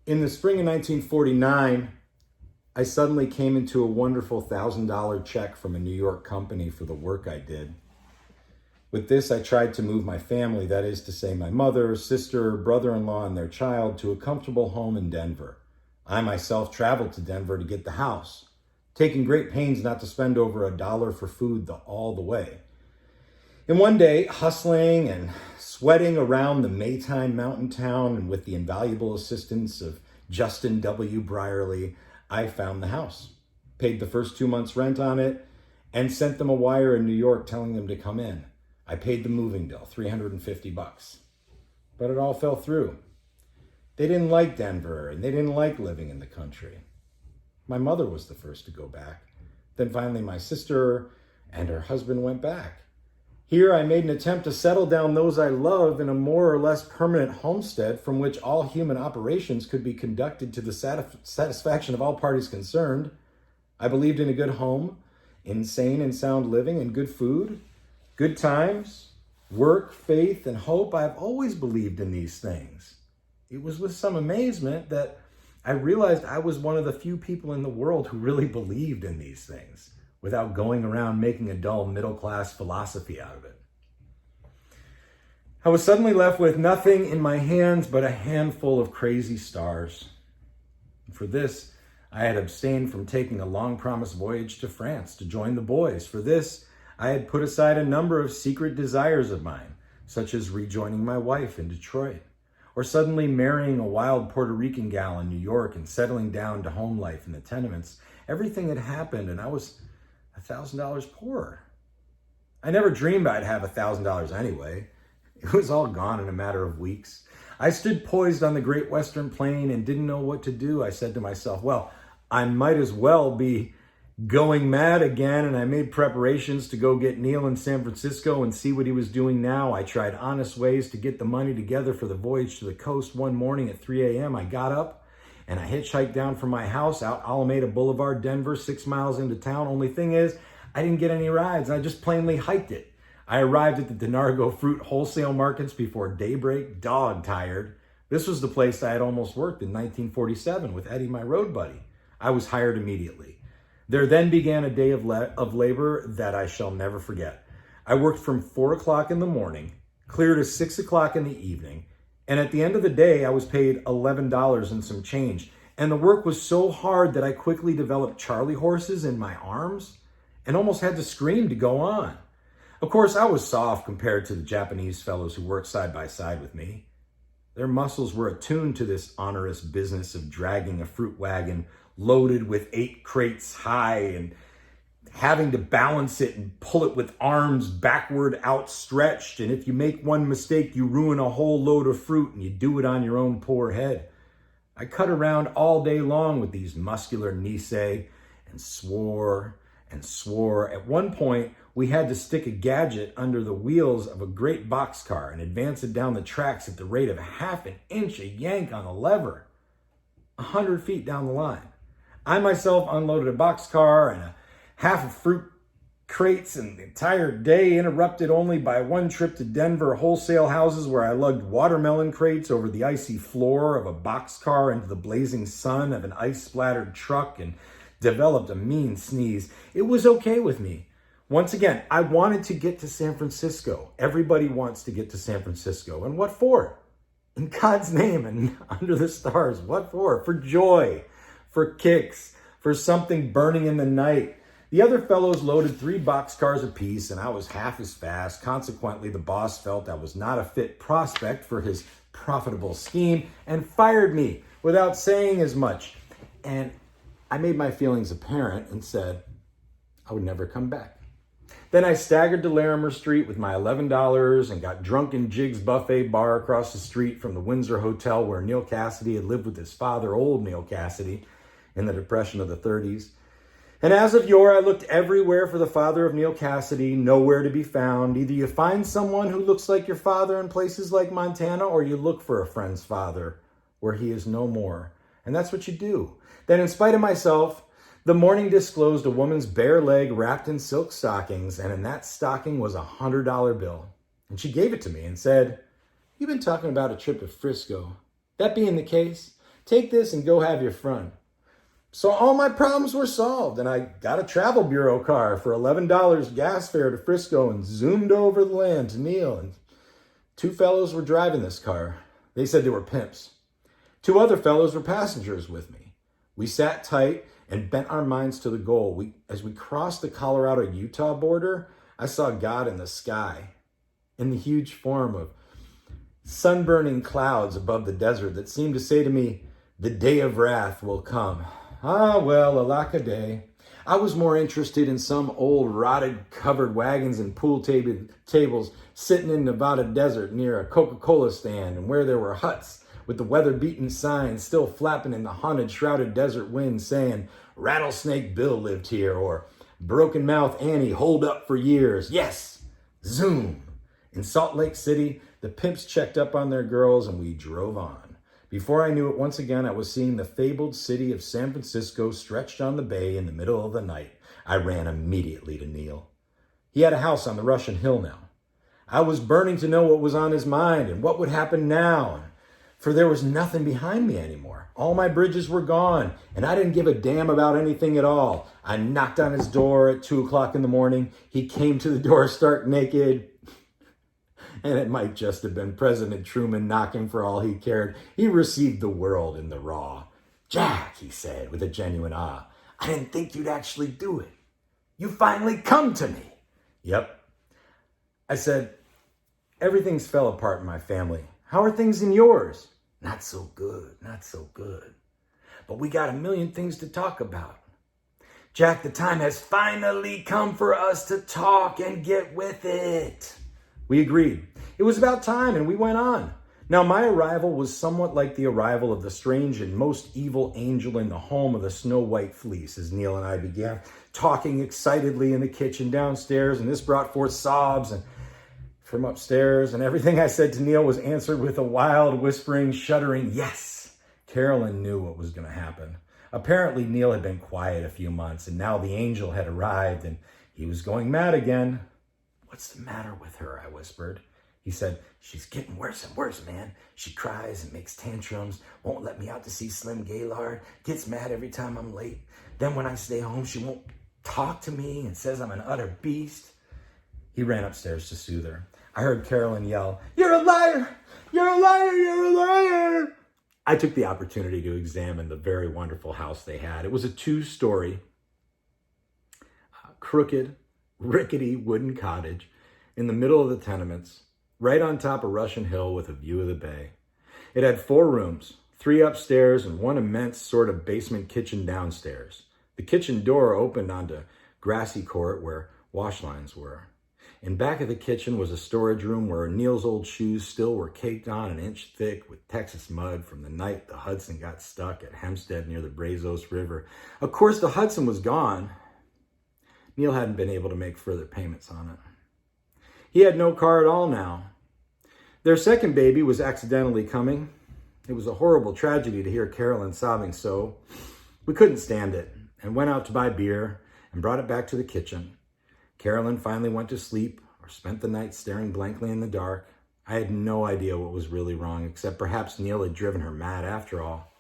In the spring of 1949, I suddenly came into a wonderful $1,000 check from a New York company for the work I did. With this, I tried to move my family, that is to say my mother, sister, brother-in-law, and their child, to a comfortable home in Denver. I myself traveled to Denver to get the house, taking great pains not to spend over $1 for food all the way. And one day, hustling and sweating around the Maytime mountain town and with the invaluable assistance of Justin W. Brierly, I found the house, paid the first 2 months' rent on it, and sent them a wire in New York telling them to come in. I paid the moving bill, $350. But it all fell through. They didn't like Denver, and they didn't like living in the country. My mother was the first to go back. Then finally my sister and her husband went back. Here I made an attempt to settle down those I love in a more or less permanent homestead from which all human operations could be conducted to the satisfaction of all parties concerned. I believed in a good home, in sane and sound living, and good food, good times, work, faith, and hope. I've always believed in these things. It was with some amazement that I realized I was one of the few people in the world who really believed in these things, without going around making a dull middle-class philosophy out of it. I was suddenly left with nothing in my hands but a handful of crazy stars. For this, I had abstained from taking a long-promised voyage to France to join the boys. For this, I had put aside a number of secret desires of mine, such as rejoining my wife in Detroit, or suddenly marrying a wild Puerto Rican gal in New York and settling down to home life in the tenements. Everything had happened, and I was $1,000 poorer. I never dreamed I'd have $1,000 anyway. It was all gone in a matter of weeks. I stood poised on the Great Western Plain and didn't know what to do. I said to myself, well, I might as well be going mad again, and I made preparations to go get Neal in San Francisco and see what he was doing now. I tried honest ways to get the money together for the voyage to the coast. One morning at 3 a.m., I got up and I hitchhiked down from my house out Alameda Boulevard, Denver, 6 miles into town. Only thing is, I didn't get any rides. I just plainly hiked it. I arrived at the Denargo fruit wholesale markets before daybreak, dog-tired. This was the place I had almost worked in 1947 with Eddie, my road buddy. I was hired immediately. There then began a day of labor that I shall never forget. I worked from 4 o'clock in the morning, clear to 6 o'clock in the evening, and at the end of the day, I was paid $11 and some change. And the work was so hard that I quickly developed Charlie horses in my arms and almost had to scream to go on. Of course, I was soft compared to the Japanese fellows who worked side by side with me. Their muscles were attuned to this onerous business of dragging a fruit wagon loaded with 8 crates high and having to balance it and pull it with arms backward outstretched. And if you make one mistake, you ruin a whole load of fruit, and you do it on your own poor head. I cut around all day long with these muscular Nisei and swore and swore. At one point, we had to stick a gadget under the wheels of a great boxcar and advance it down the tracks at the rate of ½ an inch a yank on the lever, 100 feet down the line. I myself unloaded a boxcar and a half of fruit crates, and the entire day interrupted only by one trip to Denver wholesale houses where I lugged watermelon crates over the icy floor of a boxcar into the blazing sun of an ice-splattered truck and developed a mean sneeze. It was okay with me. Once again, I wanted to get to San Francisco. Everybody wants to get to San Francisco. And what for? In God's name and under the stars, what for? For joy, for kicks, for something burning in the night. The other fellows loaded 3 boxcars apiece, and I was half as fast. Consequently, the boss felt I was not a fit prospect for his profitable scheme and fired me without saying as much. And I made my feelings apparent and said I would never come back. Then I staggered to Larimer Street with my $11 and got drunk in Jig's Buffet Bar across the street from the Windsor Hotel where Neal Cassady had lived with his father, old Neal Cassady, in the Depression of the 30s. And as of yore, I looked everywhere for the father of Neal Cassady, nowhere to be found. Either you find someone who looks like your father in places like Montana, or you look for a friend's father where he is no more. And that's what you do. Then, in spite of myself, the morning disclosed a woman's bare leg wrapped in silk stockings, and in that stocking was a $100 bill. And she gave it to me and said, "You've been talking about a trip to Frisco. That being the case, Take this and go have your fun. So all my problems were solved, and I got a travel bureau car for $11 gas fare to Frisco and zoomed over the land to Neal. And 2 fellows were driving this car. They said they were pimps. 2 other fellows were passengers with me. We sat tight and bent our minds to the goal. As we crossed the Colorado-Utah border, I saw God in the sky, in the huge form of sunburning clouds above the desert that seemed to say to me, the day of wrath will come. Ah, well, alack a day. I was more interested in some old rotted covered wagons and pool tables sitting in Nevada desert near a Coca-Cola stand, and where there were huts with the weather-beaten signs still flapping in the haunted, shrouded desert wind saying, Rattlesnake Bill lived here, or Broken Mouth Annie holed up for years. Yes, zoom. In Salt Lake City, the pimps checked up on their girls and we drove on. Before I knew it, once again, I was seeing the fabled city of San Francisco stretched on the bay in the middle of the night. I ran immediately to Neal. He had a house on the Russian Hill now. I was burning to know what was on his mind and what would happen now, for there was nothing behind me anymore. All my bridges were gone, and I didn't give a damn about anything at all. I knocked on his door at 2 o'clock in the morning. He came to the door stark naked. And it might just have been President Truman knocking for all he cared. He received the world in the raw. Jack, he said with a genuine awe, I didn't think you'd actually do it. You finally come to me. Yep. I said, everything's fell apart in my family. How are things in yours? Not so good, not so good. But we got a million things to talk about. Jack, the time has finally come for us to talk and get with it. We agreed. It was about time, and we went on. Now, my arrival was somewhat like the arrival of the strange and most evil angel in the home of the Snow White Fleece, as Neal and I began talking excitedly in the kitchen downstairs, and this brought forth sobs and from upstairs, and everything I said to Neal was answered with a wild, whispering, shuddering yes. Carolyn knew what was going to happen. Apparently, Neal had been quiet a few months, and now the angel had arrived, and he was going mad again. What's the matter with her? I whispered. He said, she's getting worse and worse, man. She cries and makes tantrums, won't let me out to see Slim Gaylord, gets mad every time I'm late. Then when I stay home, she won't talk to me and says I'm an utter beast. He ran upstairs to soothe her. I heard Carolyn yell, you're a liar! You're a liar! You're a liar! I took the opportunity to examine the very wonderful house they had. It was a 2-story, crooked, rickety wooden cottage in the middle of the tenements, right on top of Russian Hill with a view of the bay. It had 4 rooms, 3 upstairs and 1 immense sort of basement kitchen downstairs. The kitchen door opened onto grassy court where wash lines were. In back of the kitchen was a storage room where Neal's old shoes still were caked on an inch thick with Texas mud from the night the Hudson got stuck at Homestead near the Brazos River. Of course, the Hudson was gone. Neal hadn't been able to make further payments on it. He had no car at all now. Their second baby was accidentally coming. It was a horrible tragedy to hear Carolyn sobbing so. We couldn't stand it and went out to buy beer and brought it back to the kitchen. Carolyn finally went to sleep or spent the night staring blankly in the dark. I had no idea what was really wrong, except perhaps Neal had driven her mad after all.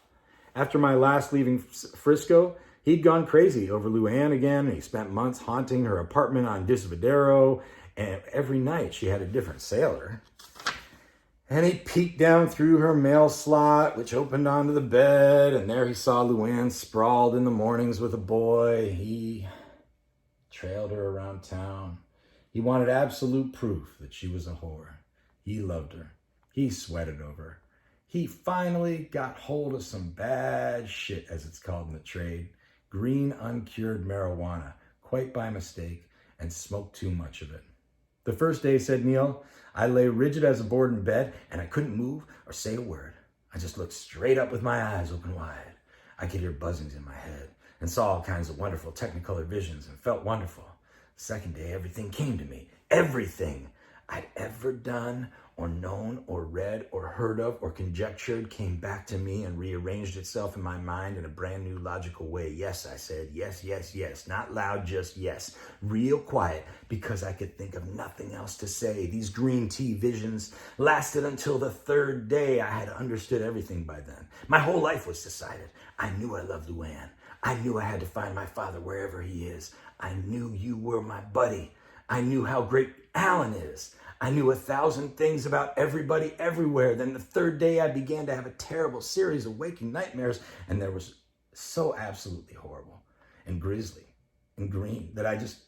After my last leaving Frisco, he'd gone crazy over Luann again, and he spent months haunting her apartment on Disvidero, and every night she had a different sailor. And he peeked down through her mail slot, which opened onto the bed, and there he saw Luann sprawled in the mornings with a boy. He trailed her around town. He wanted absolute proof that she was a whore. He loved her. He sweated over her. He finally got hold of some bad shit, as it's called in the trade. Green uncured marijuana, quite by mistake, and smoked too much of it. The first day, said Neal, I lay rigid as a board in bed, and I couldn't move or say a word. I just looked straight up with my eyes open wide. I could hear buzzings in my head and saw all kinds of wonderful technicolor visions and felt wonderful. The second day, everything came to me. Everything I'd ever done or known or read or heard of or conjectured came back to me and rearranged itself in my mind in a brand new logical way. Yes, I said, yes, yes, yes. Not loud, just yes. Real quiet, because I could think of nothing else to say. These green tea visions lasted until the third day. I had understood everything by then. My whole life was decided. I knew I loved Luann. I knew I had to find my father wherever he is. I knew you were my buddy. I knew how great Alan is. I knew 1,000 things about everybody everywhere. Then the third day I began to have a terrible series of waking nightmares, and there was so absolutely horrible and grisly and green that I just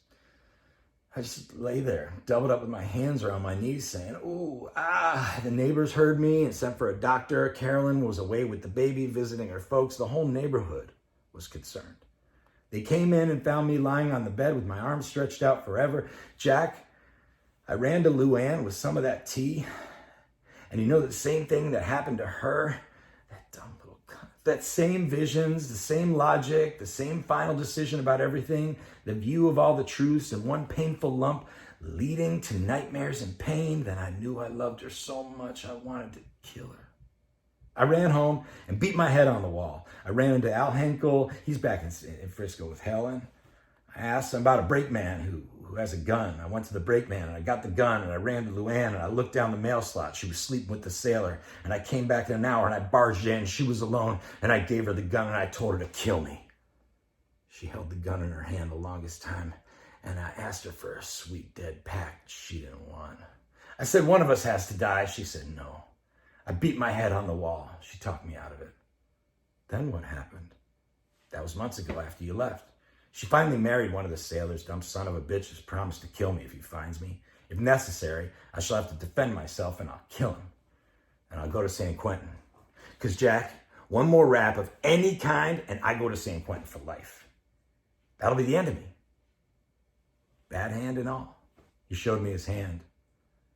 lay there, doubled up with my hands around my knees saying, ooh, ah. The neighbors heard me and sent for a doctor. Carolyn was away with the baby visiting her folks. The whole neighborhood was concerned. They came in and found me lying on the bed with my arms stretched out forever. Jack, I ran to Luann with some of that tea. And you know the same thing that happened to her? That dumb little cunt. That same visions, the same logic, the same final decision about everything, the view of all the truths in one painful lump, leading to nightmares and pain. Then I knew I loved her so much I wanted to kill her. I ran home and beat my head on the wall. I ran into Al Henkel. He's back in Frisco with Helen. I asked him about a brakeman who has a gun. I went to the brakeman and I got the gun and I ran to Luann and I looked down the mail slot. She was sleeping with the sailor. And I came back in an hour and I barged in. She was alone and I gave her the gun and I told her to kill me. She held the gun in her hand the longest time and I asked her for a sweet dead pact she didn't want. I said, one of us has to die. She said, no. I beat my head on the wall. She talked me out of it. Then what happened? That was months ago after you left. She finally married one of the sailors. Dumb son of a bitch has promised to kill me if he finds me. If necessary, I shall have to defend myself and I'll kill him. And I'll go to San Quentin. Because, Jack, one more rap of any kind and I go to San Quentin for life. That'll be the end of me. Bad hand and all. He showed me his hand.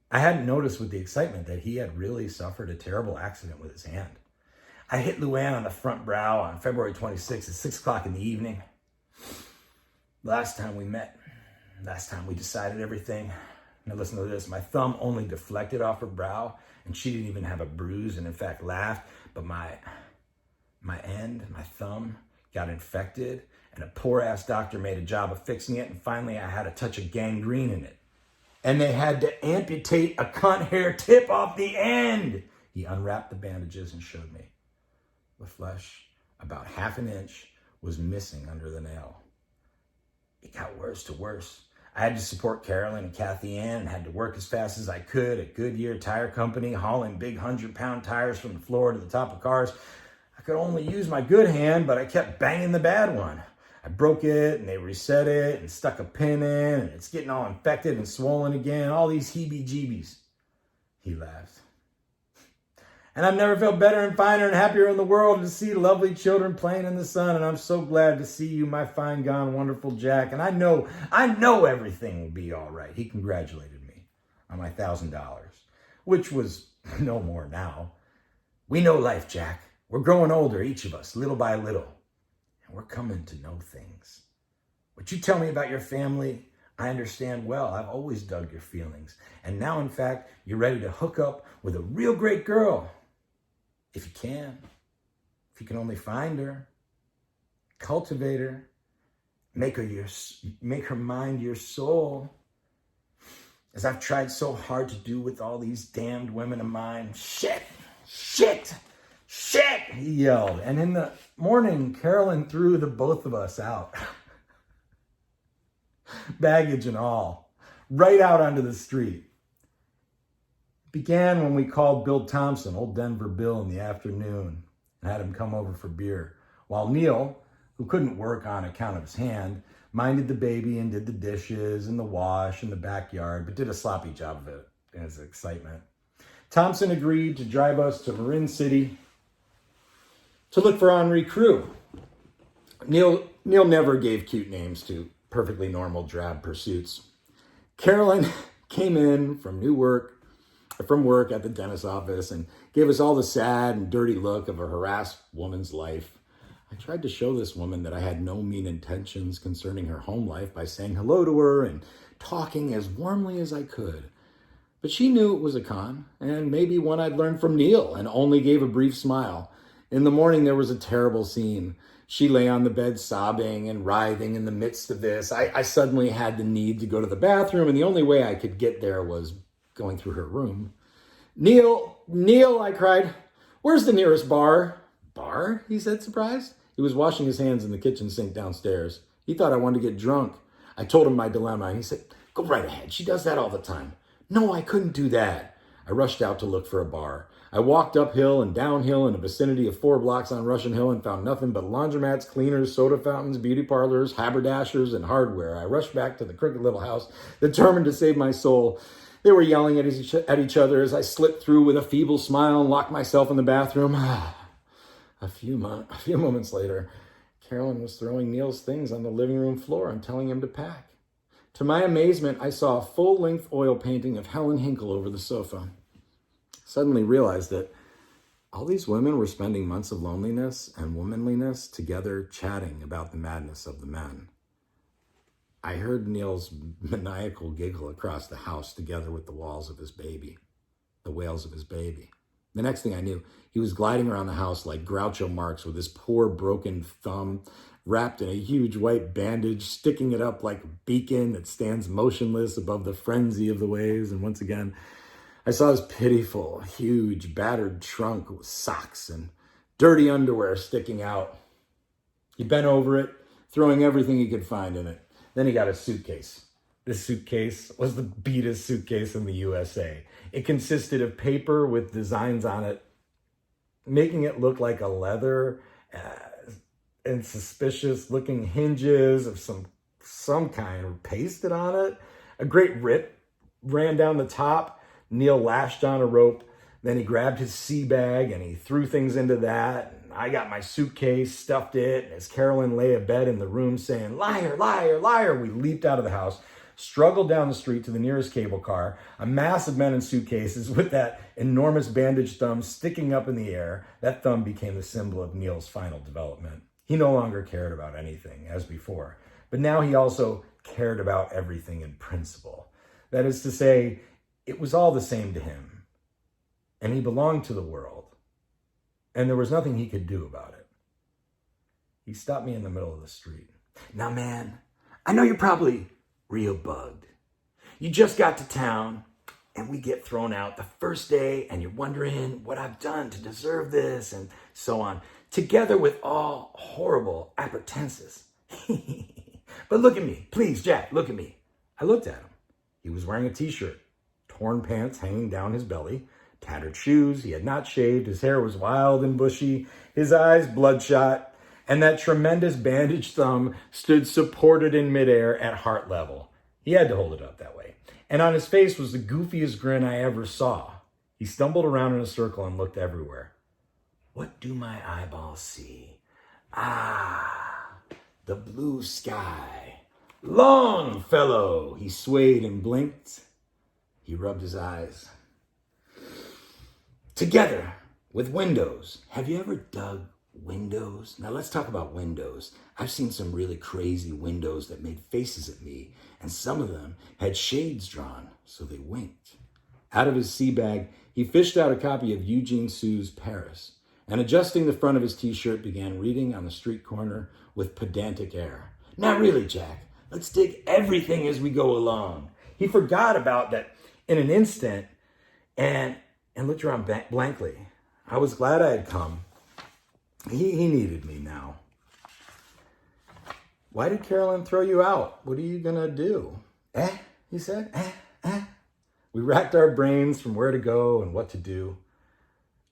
I hadn't noticed with the excitement that he had really suffered a terrible accident with his hand. I hit Luann on the front brow on February 26th at 6 o'clock in the evening. Last time we met, last time we decided everything. Now listen to this. My thumb only deflected off her brow and she didn't even have a bruise and in fact laughed. But my thumb got infected and a poor ass doctor made a job of fixing it. And finally I had a touch of gangrene in it. And they had to amputate a cunt hair tip off the end. He unwrapped the bandages and showed me. The flesh, about half an inch, was missing under the nail. It got worse to worse. I had to support Carolyn and Kathy Ann and had to work as fast as I could at Goodyear Tire Company, hauling big 100-pound tires from the floor to the top of cars. I could only use my good hand, but I kept banging the bad one. I broke it and they reset it and stuck a pin in and it's getting all infected and swollen again. All these heebie-jeebies. He laughed. And I've never felt better and finer and happier in the world to see lovely children playing in the sun. And I'm so glad to see you, my fine, gone, wonderful Jack. And I know everything will be all right. He congratulated me on my $1,000, which was no more now. We know life, Jack. We're growing older, each of us, little by little. And we're coming to know things. What you tell me about your family, I understand well. I've always dug your feelings. And now, in fact, you're ready to hook up with a real great girl. If you can. If you can only find her. Cultivate her. Make her mind your soul. As I've tried so hard to do with all these damned women of mine. Shit! Shit! Shit! He yelled. And in the morning, Carolyn threw the both of us out. Baggage and all. Right out onto the street. It began when we called Bill Thompson, old Denver Bill, in the afternoon and had him come over for beer. While Neal, who couldn't work on account of his hand, minded the baby and did the dishes and the wash in the backyard, but did a sloppy job of it in his excitement. Thompson agreed to drive us to Marin City to look for Henri Crew. Neal never gave cute names to perfectly normal drab pursuits. Carolyn came in from work at the dentist's office and gave us all the sad and dirty look of a harassed woman's life. I tried to show this woman that I had no mean intentions concerning her home life by saying hello to her and talking as warmly as I could. But she knew it was a con, and maybe one I'd learned from Neal, and only gave a brief smile. In the morning, there was a terrible scene. She lay on the bed sobbing and writhing in the midst of this. I suddenly had the need to go to the bathroom, and the only way I could get there was going through her room. Neal, I cried. Where's the nearest bar? Bar? He said, surprised. He was washing his hands in the kitchen sink downstairs. He thought I wanted to get drunk. I told him my dilemma, and he said, go right ahead. She does that all the time. No, I couldn't do that. I rushed out to look for a bar. I walked uphill and downhill in a vicinity of 4 blocks on Russian Hill and found nothing but laundromats, cleaners, soda fountains, beauty parlors, haberdashers, and hardware. I rushed back to the crooked little house, determined to save my soul. They were yelling at each other as I slipped through with a feeble smile and locked myself in the bathroom. A few moments later, Carolyn was throwing Neal's things on the living room floor and telling him to pack. To my amazement, I saw a full-length oil painting of Helen Hinkle over the sofa. Suddenly realized that all these women were spending months of loneliness and womanliness together chatting about the madness of the men. I heard Neal's maniacal giggle across the house together with the wails of his baby. The next thing I knew, he was gliding around the house like Groucho Marx with his poor broken thumb wrapped in a huge white bandage, sticking it up like a beacon that stands motionless above the frenzy of the waves. And once again, I saw his pitiful, huge, battered trunk with socks and dirty underwear sticking out. He bent over it, throwing everything he could find in it. Then he got a suitcase. This suitcase was the beatest suitcase in the USA. It consisted of paper with designs on it, making it look like a leather and suspicious looking hinges of some kind pasted on it. A great rip ran down the top. Neal lashed on a rope. Then he grabbed his sea bag and he threw things into that. And I got my suitcase, stuffed it. And as Carolyn lay abed in the room saying, liar, liar, liar, we leaped out of the house, struggled down the street to the nearest cable car, a mass of men in suitcases with that enormous bandaged thumb sticking up in the air. That thumb became the symbol of Neal's final development. He no longer cared about anything as before, but now he also cared about everything in principle. That is to say, it was all the same to him, and he belonged to the world, and there was nothing he could do about it. He stopped me in the middle of the street. Now, man, I know you're probably real bugged. You just got to town, and we get thrown out the first day, and you're wondering what I've done to deserve this, and so on, together with all horrible appurtenances. But look at me. Please, Jack, look at me. I looked at him. He was wearing a t-shirt, torn pants hanging down his belly, tattered shoes. He had not shaved. His hair was wild and bushy, his eyes bloodshot, and that tremendous bandaged thumb stood supported in midair at heart level. He had to hold it up that way. And on his face was the goofiest grin I ever saw. He stumbled around in a circle and looked everywhere. What do my eyeballs see? Ah, the blue sky. Longfellow! He swayed and blinked. He rubbed his eyes. Together with windows. Have you ever dug windows? Now let's talk about windows. I've seen some really crazy windows that made faces at me, and some of them had shades drawn, so they winked. Out of his sea bag, he fished out a copy of Eugene Sue's Paris, and adjusting the front of his t-shirt, began reading on the street corner with pedantic air. Now really, Jack, let's dig everything as we go along. He forgot about that in an instant and looked around blankly. I was glad I had come. He needed me now. Why did Carolyn throw you out? What are you gonna do? He said. We racked our brains from where to go and what to do.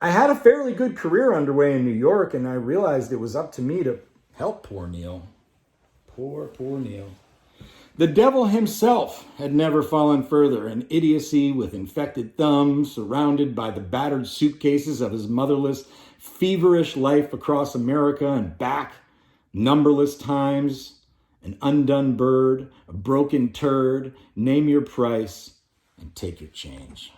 I had a fairly good career underway in New York, and I realized it was up to me to help poor Neal. Poor Neal. The devil himself had never fallen further, an idiocy with infected thumbs, surrounded by the battered suitcases of his motherless, feverish life across America and back, numberless times, an undone bird, a broken turd, name your price, and take your change.